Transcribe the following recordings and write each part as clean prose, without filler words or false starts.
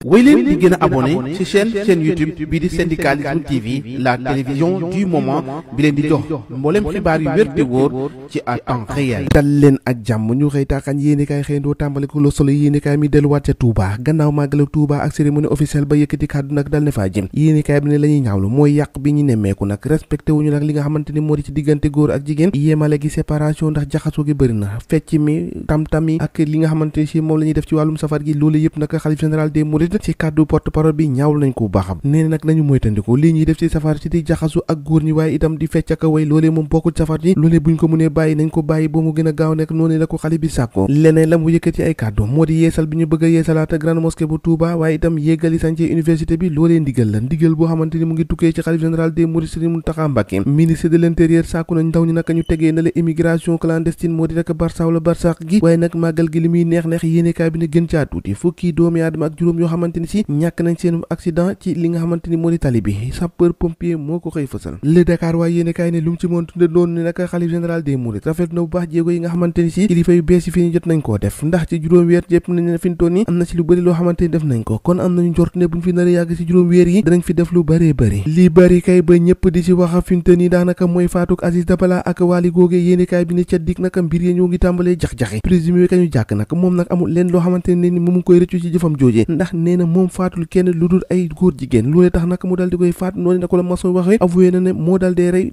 wéy leen di gën a abonné ci chaîne YouTube bii di Syndicalisme TV, la télévision du moment bi leen di jox mboolem xibaar yu wér te wóor ci à temps réel. dal leen ak jàmm ñu xëy taaxaan yéenekaay xëyndoo tàmbale ko Le Soleil yéenekaay mi delluwaat ca Touba gannaaw màggalu Touba ak cérémonie officielle ba yëkkati kàddu nag dal ne faa jëm. yéenekaay bi ne la ñuy ñaawlu mooy yàq bi ñu nemmeeku nag respecté wuñu nag li nga xamante ni moo di ci diggante góor ak jigéen yéemale gi séparation ndax jaxasoo gi bëri na fecc mi tam-tam yi ak li nga xamante ni si moom la ñuy def ci wàllum safar gi loolu yëpp nag xalif général des mourides ci kàddu porte-parole bi ñaawlu nañ ko bu baaxam nee na nag nañu moytandiku lii ñuy def ci safar ci di jaxasu ak góor ñi waaye itam di fecc ak way loolee moom bokkul safar ji loolee buñ ko mënee bàyyi nañ ko bàyyi ba mu gën a gaaw nekk noonu la ko xale bi sàkko leneen la mu yëkkati ay kàddu moo di yeesal bi ñu bëgg a yeesalaat grande mosquée bu Touba waaye itam yéggali chantier université bi loolee ndigal la ndigal boo xamante ni mu ngi tukkee ci xalif général des mourides Serigne Mountakha Mbacké ministre de l'intérieur sàkku nañ ndaw ñi nag ñu tegee na la immigration clandestine moo di rek barsaw la barsax gi waaye nag màggal gi li muy neex-neex yéenekaay bi ne gën caa tuuti fukki doomi aadama ak juróom yoo xamante ni si ñàkk nañ seen accident ci li nga xamante ni moo di tali bi sapeur pompier moo ko xëy fësal le Dakar waaye yéenekaay ne lu mu ci moon tunde doon ni nag xalif général des mourides rafet na bu baax jéego yi nga xamante ni si kilifa yu bees yi fi ñu jot nañ koo def ndax ci juróom weer jëpp nañ ne fi ñu toll nii am na ci lu bëri loo xamante ni def nañ ko kon am nañu njort ne buñ fi nar a yàgg ci juróom weer yi danañ fi def lu bëree bëri li bëri kay ba ñëpp di ci wax fi ñu toll nii daanaka mooy faatuk Aziz Dabala ak Wally googee yéenekaay bi ne ca dik nag mbir yi ñoo ngi tàmbalee jax-jaxi présumé kañu jàkk nag moom nag amul leen loo xamante ne ni mu ngi koy rëccu ci jëfam joojee ndax nee na moom faatul kenn lu dul ay góor jigéen loolee tax nag mu dal di koy faat noonu na ko la maçon waxee avoué na ne moo dal dee rey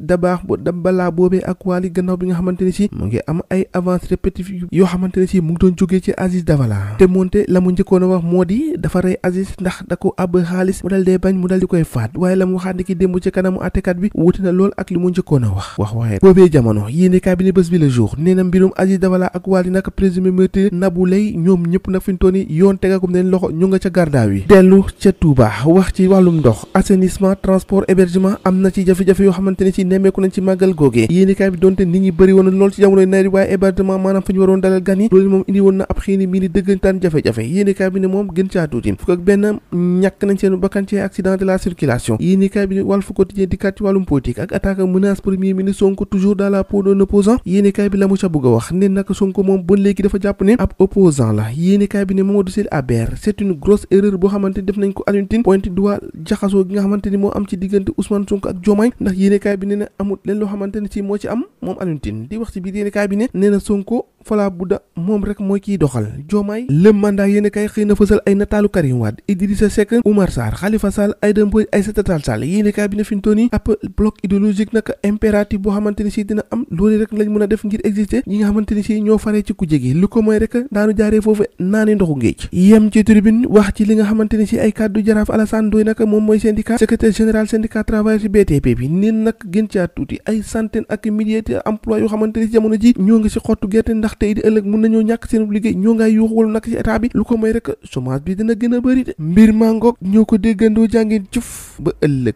Dabala boobee ak Wally gannaaw bi nga xamante ne si mu ngi am ay avance répétitive yoo xamante ne si mu ngi doon jógee ci Aziz Dabala te moonte la mu njëkkoon a wax moo di dafa rey Aziz ndax da ko àbb xaalis mu dal dee bañ mu dal di koy faat waaye la mu waxaat ni ki démb ci kanamu àttekat bi wuute na lool ak li mu njëkkoon a wax waaye boobee jamono yéenekaay bi ne bés bi le jour nee na mbirum Aziz Dabala ak Wally nag présumé meurtrier Nabou Leye ñoom ñëpp nag fi ñu toll nii yoon tegakum leen loxo ñu nga ca gardaaw yi dellu ca Touba wax ci wàllum ndox assainissement transport hébergement am na ci jafe-jafe yoo xamante ne ci nemmeeku nañ ci màggal googee yéenekaay bi doonte nit ñi bëri woon lool ci jamonoy nawet waaye hébergement maanaam fa ñu waroon dalal gan yi loolu moom indi woon na ab xiini mii ni dëggantaan jafe-jafe yéenekaay bi ne moom gën caa tuuti fukk ak benn ñàkk nañ seen bakkan ci accident de la circulation yéenekaay bi ne Walf Quotidien dikkaat ci wàllum politique ak attaque menace premier ministre Sonko toujours dans la peau d'un opposant yéenekaay bi la mu ca bëgg a wax ne nag Sonko moom ba léegi dafa jàpp ne ab opposant la yéenekaay bi ne Mamadou Sy Albert c'est une grosse erreur boo xamante ni def nañ ko Alioune Tine pointe doigt jaxasoo gi nga xamante ni moo am ci diggante Ousmane Sonko ak Diomaye ndax yéenekaay bi ne na amul leen loo xamante ni ci moo ci am moom Alioune Tine di wax ci biir yéenekaay bi ne nee na Sonko Fala Bouda moom rek mooy kiy doxal Diomaye le mandat yéenekaay xëy na fësal ay nataalu Karim Wade Idrissa Seck Oumar Sarr Khalifa Sall Aïda Mbodj Aïssata Tall Sall yéenekaay bi ne fi ñu toll nii ab bloc idéologique nag impératif boo xamante ni si dina am loolu rek lañ mën a def ngir exister ñi nga xamante ni si ñoo faree ci kujje gi lu ko mooy rek daanu jaaree foofu naani ndoxu géej yem ci tribune wax ci li nga xamante ni si ay kàddu jaraaf Alassane Ndoye nag moom mooy syndicat secrétaire général syndicat travailleurs ci BTP bi neen nag gën caa tuuti ay centaine ak milliers d'emplois yoo xamante ni si jamono ji ñoo ngi si xottu gerte ndax tey di ëllëg mun nañoo ñàkk seen liggéey ñoo ngay yuuxuwul nag ci état bi lu ko mooy rek chômage bi dina gën a bëri de mbir maa ngoog ñoo ko déggandoo jàngeen cuf ba ëllëg